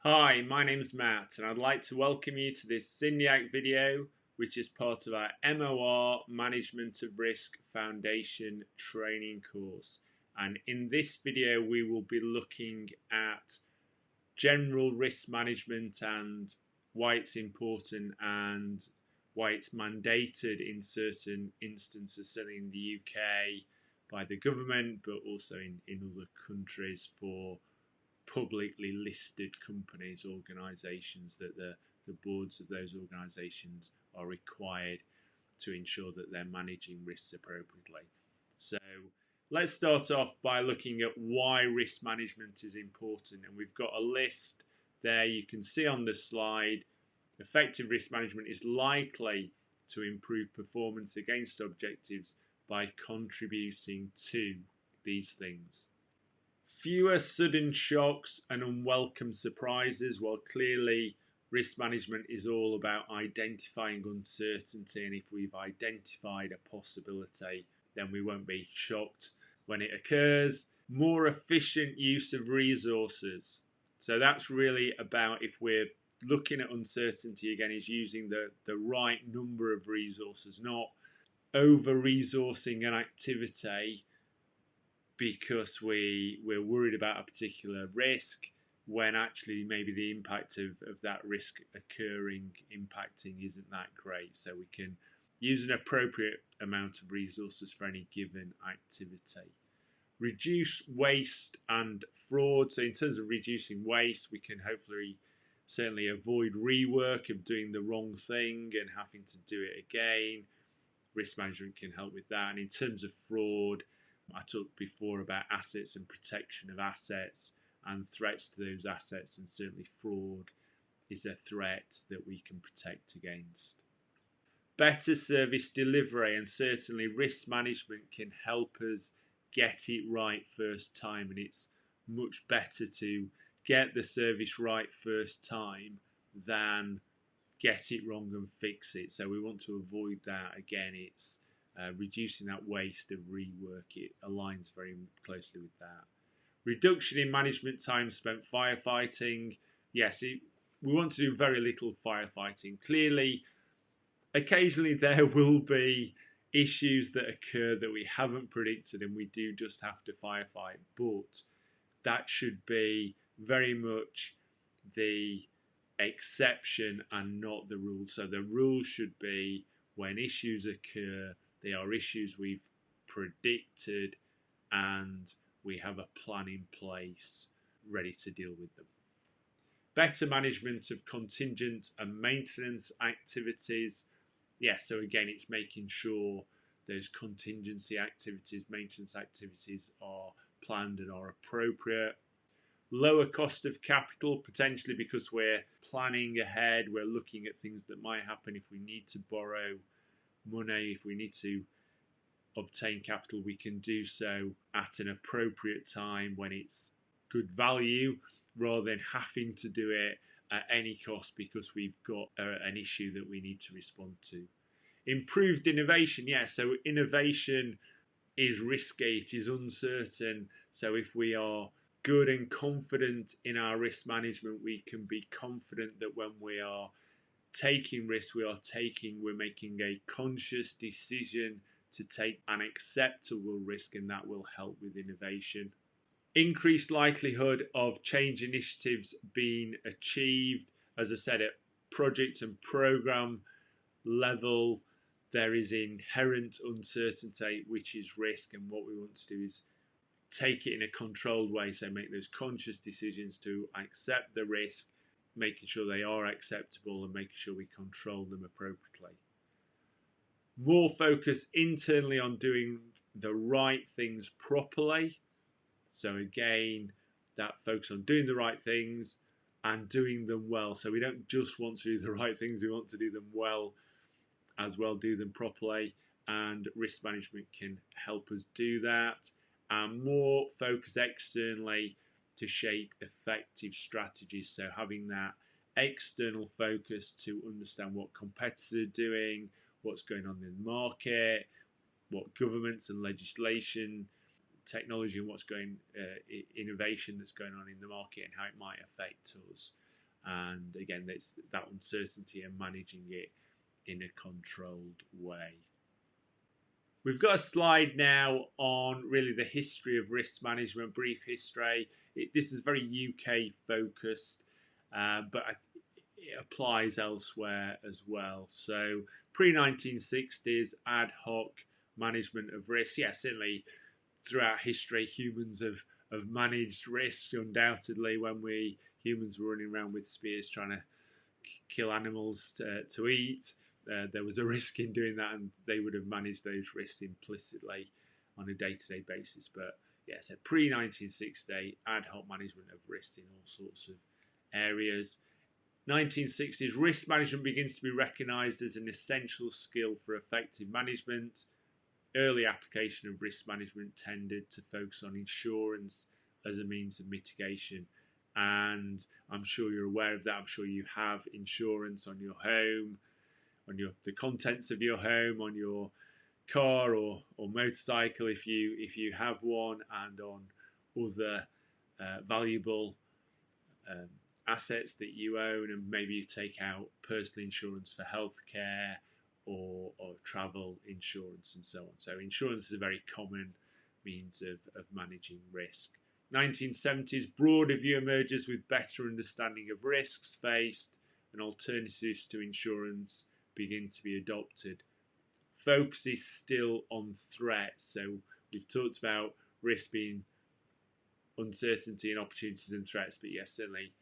Hi, my name's Matt and I'd like to welcome you to this SYNDIAC video, which is part of our MOR Management of Risk Foundation training course. And in this video we will be looking at general risk management and why it's important and why it's mandated in certain instances, certainly in the UK by the government, but also in other countries for publicly listed companies, organisations, that the boards of those organisations are required to ensure that they're managing risks appropriately. So let's start off by looking at why risk management is important. And we've got a list there you can see on the slide. Effective risk management is likely to improve performance against objectives by contributing to these things. Fewer sudden shocks and unwelcome surprises. Well, clearly risk management is all about identifying uncertainty, and if we've identified a possibility, then we won't be shocked when it occurs. More efficient use of resources. So that's really about, if we're looking at uncertainty again, is using the right number of resources, not over-resourcing an activity because we're worried about a particular risk, when actually maybe the impact of that risk impacting isn't that great. So we can use an appropriate amount of resources for any given activity. Reduce waste and fraud. So in terms of reducing waste, we can hopefully certainly avoid rework of doing the wrong thing and having to do it again. Risk management can help with that. And in terms of fraud, I talked before about assets and protection of assets and threats to those assets, and certainly fraud is a threat that we can protect against. Better service delivery, and certainly risk management can help us get it right first time, and it's much better to get the service right first time than get it wrong and fix it. So we want to avoid that. Again, it's reducing that waste of rework. It aligns very closely with that. Reduction in management time spent firefighting. Yes, we want to do very little firefighting. Clearly, occasionally there will be issues that occur that we haven't predicted and we do just have to firefight, but that should be very much the exception and not the rule. So the rule should be, when issues occur, they are issues we've predicted and we have a plan in place ready to deal with them. Better management of contingent and maintenance activities. Yeah, so again, it's making sure those contingency activities, maintenance activities are planned and are appropriate. Lower cost of capital, potentially because we're planning ahead, we're looking at things that might happen if we need to borrow money, if we need to obtain capital, we can do so at an appropriate time when it's good value, rather than having to do it at any cost because we've got an issue that we need to respond to. Improved innovation, yeah, so innovation is risky, it is uncertain, so if we are good and confident in our risk management, we can be confident that when we are taking risks, we're making a conscious decision to take an acceptable risk, and that will help with innovation. Increased likelihood of change initiatives being achieved. As I said, at project and program level, there is inherent uncertainty, which is risk, and what we want to do is take it in a controlled way, so make those conscious decisions to accept the risk, making sure they are acceptable and making sure we control them appropriately. More focus internally on doing the right things properly. So again, that focus on doing the right things and doing them well. So we don't just want to do the right things, we want to do them well as well, do them properly, and risk management can help us do that. And more focus externally to shape effective strategies. So having that external focus to understand what competitors are doing, what's going on in the market, what governments and legislation, technology and what's going, innovation that's going on in the market and how it might affect us. and again, it's that uncertainty and managing it in a controlled way. We've got a slide now on really the history of risk management, brief history. This is very UK focused, but it applies elsewhere as well. So pre-1960s, ad hoc management of risk. Yeah, certainly throughout history, humans have managed risk, undoubtedly, when humans were running around with spears trying to kill animals to eat. There was a risk in doing that, and they would have managed those risks implicitly on a day-to-day basis. But yeah, so pre-1960, ad hoc management of risk in all sorts of areas. 1960s, risk management begins to be recognised as an essential skill for effective management. Early application of risk management tended to focus on insurance as a means of mitigation. And I'm sure you're aware of that. I'm sure you have insurance on your home, on the contents of your home, on your car or motorcycle if you have one, and on other valuable assets that you own, and maybe you take out personal insurance for healthcare or travel insurance and so on. So insurance is a very common means of managing risk. 1970s, broader view emerges with better understanding of risks faced, and alternatives to insurance begin to be adopted. Focus is still on threats. So we've talked about risk being uncertainty and opportunities and threats, but yes, certainly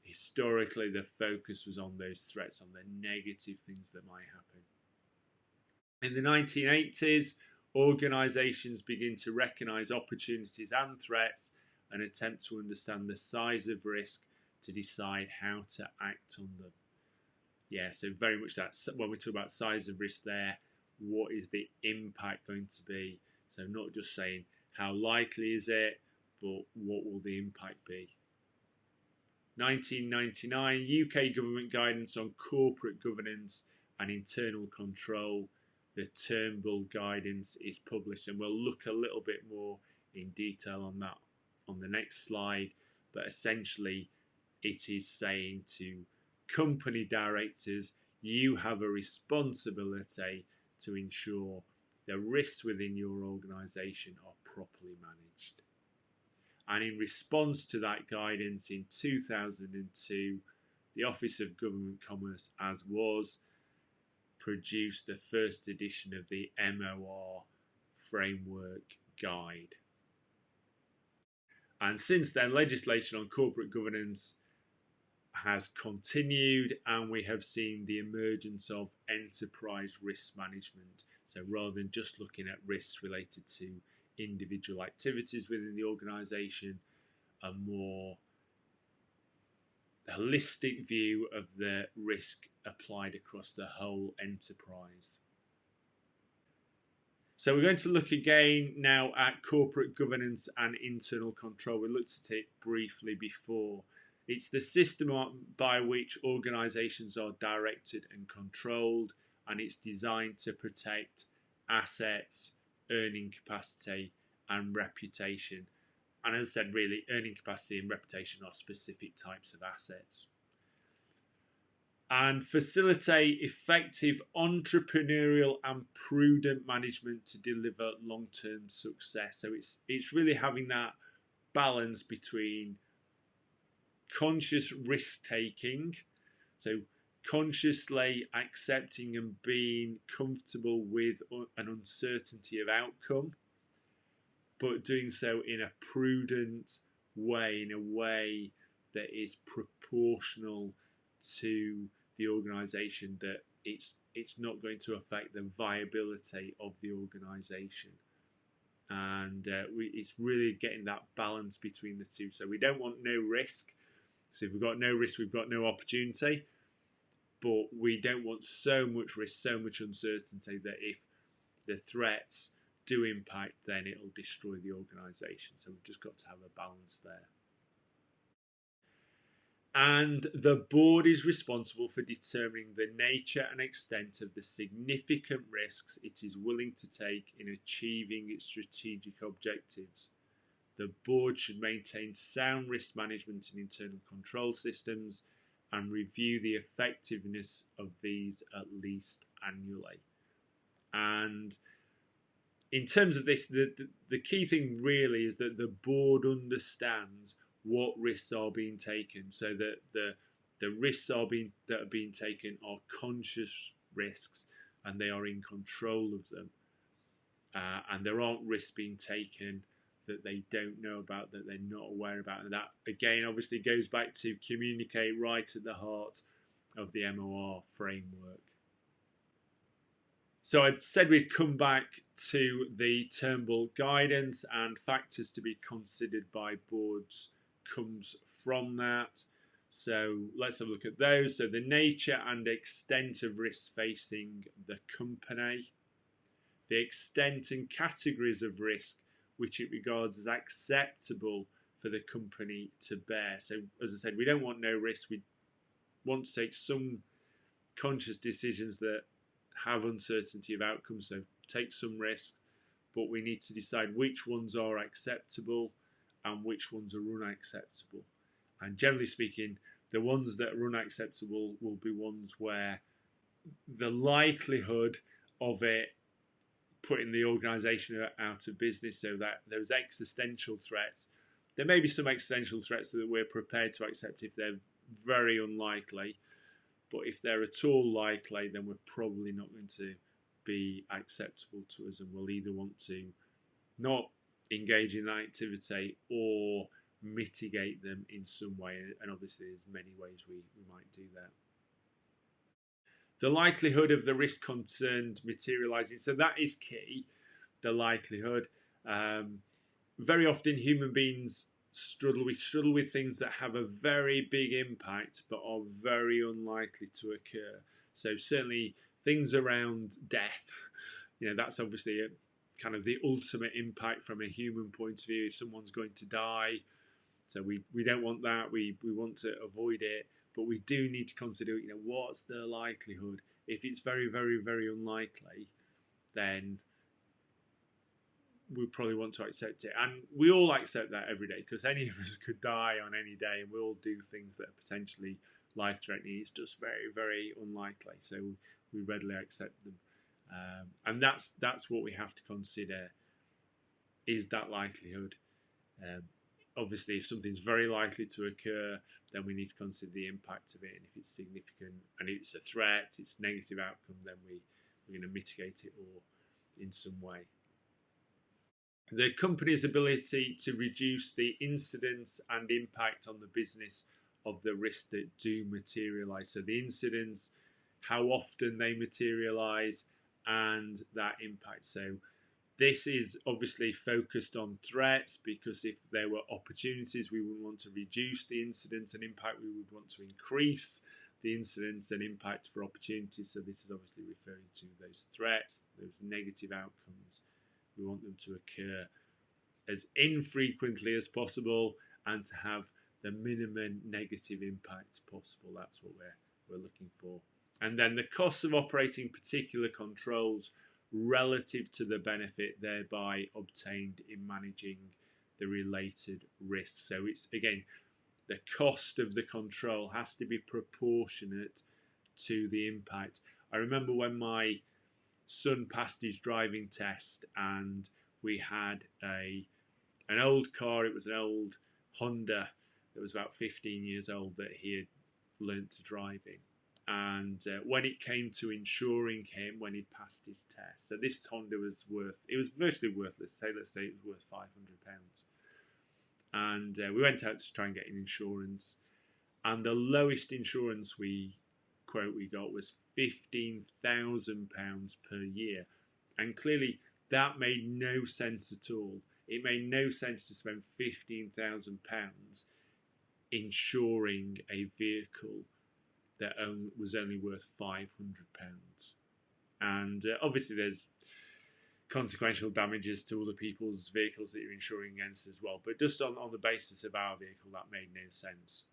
historically the focus was on those threats, on the negative things that might happen. In the 1980s, organisations begin to recognise opportunities and threats and attempt to understand the size of risk to decide how to act on them. Yeah, so very much that when we talk about size of risk there, what is the impact going to be? So not just saying how likely is it, but what will the impact be? 1999, UK government guidance on corporate governance and internal control. The Turnbull Guidance is published, and we'll look a little bit more in detail on that on the next slide. But essentially, it is saying to company directors, you have a responsibility to ensure the risks within your organisation are properly managed. And in response to that guidance in 2002, the Office of Government Commerce, as was, produced the first edition of the MOR Framework Guide. And since then, legislation on corporate governance has continued, and we have seen the emergence of enterprise risk management. So rather than just looking at risks related to individual activities within the organisation, a more holistic view of the risk applied across the whole enterprise. So we're going to look again now at corporate governance and internal control. We looked at it briefly before. It's the system by which organisations are directed and controlled, and it's designed to protect assets, earning capacity and reputation. And as I said, really, earning capacity and reputation are specific types of assets. And facilitate effective entrepreneurial and prudent management to deliver long-term success. So it's really having that balance between conscious risk-taking, so consciously accepting and being comfortable with an uncertainty of outcome, but doing so in a prudent way, in a way that is proportional to the organisation, that it's not going to affect the viability of the organisation. And it's really getting that balance between the two. So we don't want no risk. So if we've got no risk, we've got no opportunity. But we don't want so much risk, so much uncertainty that if the threats do impact, then it'll destroy the organisation. So we've just got to have a balance there. And the board is responsible for determining the nature and extent of the significant risks it is willing to take in achieving its strategic objectives. The board should maintain sound risk management and internal control systems and review the effectiveness of these at least annually. And in terms of this, the key thing really is that the board understands what risks are being taken, so that the risks that are being taken are conscious risks and they are in control of them. And there aren't risks being taken that they don't know about, that they're not aware about. And that, again, obviously goes back to communicate right at the heart of the MOR framework. So I'd said we'd come back to the Turnbull Guidance, and factors to be considered by boards comes from that. So let's have a look at those. So the nature and extent of risks facing the company, the extent and categories of risk which it regards as acceptable for the company to bear. So as I said, we don't want no risk. We want to take some conscious decisions that have uncertainty of outcome, so take some risk, but we need to decide which ones are acceptable and which ones are unacceptable. And generally speaking, the ones that are unacceptable will be ones where the likelihood of it putting the organisation out of business, so that those existential threats, there may be some existential threats that we're prepared to accept if they're very unlikely, but if they're at all likely, then we're probably not going to be acceptable to us, and we'll either want to not engage in that activity or mitigate them in some way. And obviously there's many ways we might do that. The likelihood of the risk concerned materialising, so that is key, the likelihood. Very often human beings struggle with things that have a very big impact but are very unlikely to occur. So certainly things around death, that's obviously a kind of the ultimate impact from a human point of view. If someone's going to die, so we don't want that, we want to avoid it, but we do need to consider, what's the likelihood. If it's very, very, very unlikely, then we probably want to accept it. And we all accept that every day, because any of us could die on any day, and we all do things that are potentially life-threatening. It's just very, very unlikely, so we readily accept them. And that's what we have to consider, is that likelihood. Obviously, if something's very likely to occur, then we need to consider the impact of it, and if it's significant and it's a threat, it's a negative outcome, then we're going to mitigate it or in some way. The company's ability to reduce the incidence and impact on the business of the risks that do materialise. So the incidents, how often they materialise, and that impact. So this is obviously focused on threats, because if there were opportunities, we would want to reduce the incidence and impact. We would want to increase the incidence and impact for opportunities. So this is obviously referring to those threats, those negative outcomes. We want them to occur as infrequently as possible and to have the minimum negative impact possible. That's what we're looking for. And then the costs of operating particular controls relative to the benefit thereby obtained in managing the related risks. So it's, again, the cost of the control has to be proportionate to the impact. I remember when my son passed his driving test, and we had an old car. It was an old Honda that was about 15 years old that he had learnt to drive in. And when it came to insuring him when he'd passed his test, so this Honda was virtually worthless. Let's say it was worth £500. And we went out to try and get an insurance, and the lowest insurance quote we got was £15,000 per year. And clearly that made no sense at all. It made no sense to spend £15,000 insuring a vehicle that was only worth £500. And obviously there's consequential damages to other people's vehicles that you're insuring against as well. But just on the basis of our vehicle, that made no sense.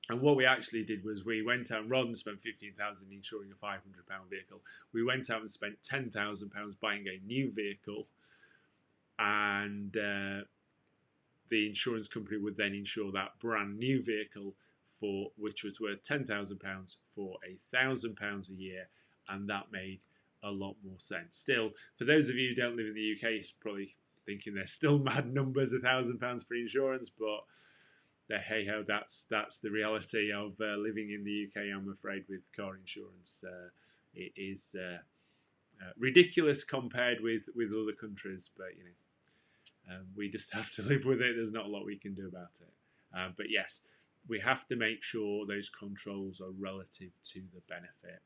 And what we actually did was we went out, rather than spend £15,000 insuring a £500 vehicle, we went out and spent £10,000 buying a new vehicle, and the insurance company would then insure that brand new vehicle which was worth £10,000 for £1,000 a year, and that made a lot more sense. Still, for those of you who don't live in the UK, you're probably thinking they're still mad numbers, £1,000 for insurance, but hey ho, that's the reality of living in the UK. I'm afraid with car insurance, it is ridiculous compared with other countries, but we just have to live with it. There's not a lot we can do about it. But yes, we have to make sure those controls are relative to the benefit.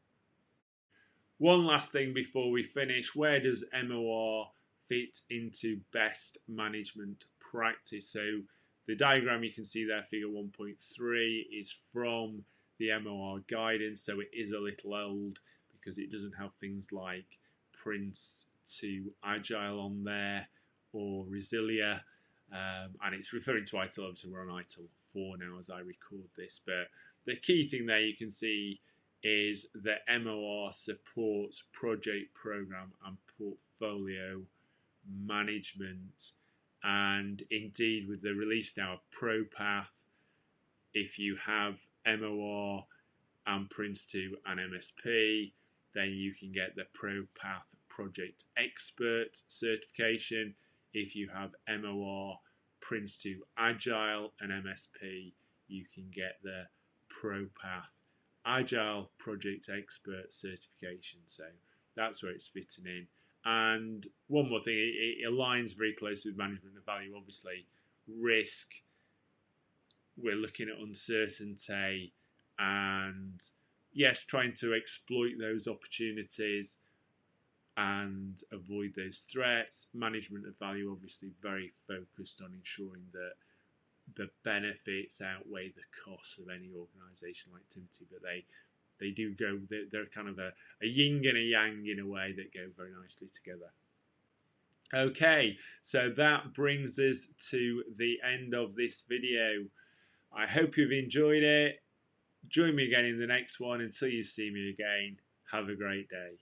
One last thing before we finish: where does MOR fit into best management practice? So the diagram you can see there, figure 1.3, is from the MOR guidance, so it is a little old because it doesn't have things like Prince to Agile on there or Resilia, and it's referring to ITIL. Obviously we're on ITIL 4 now as I record this, but the key thing there you can see is that MOR supports project, program and portfolio management. And indeed, with the release now of ProPath, if you have MOR and Prince2 and MSP, then you can get the ProPath Project Expert certification. If you have MOR, Prince2 Agile and MSP, you can get the ProPath Agile Project Expert certification. So that's where it's fitting in. And one more thing, it aligns very closely with management of value. Obviously, risk, we're looking at uncertainty, and yes, trying to exploit those opportunities and avoid those threats. Management of value, obviously very focused on ensuring that the benefits outweigh the costs of any organisational activity, but they do go, they're kind of a yin and a yang in a way that go very nicely together. Okay, so that brings us to the end of this video. I hope you've enjoyed it. Join me again in the next one. Until you see me again, have a great day.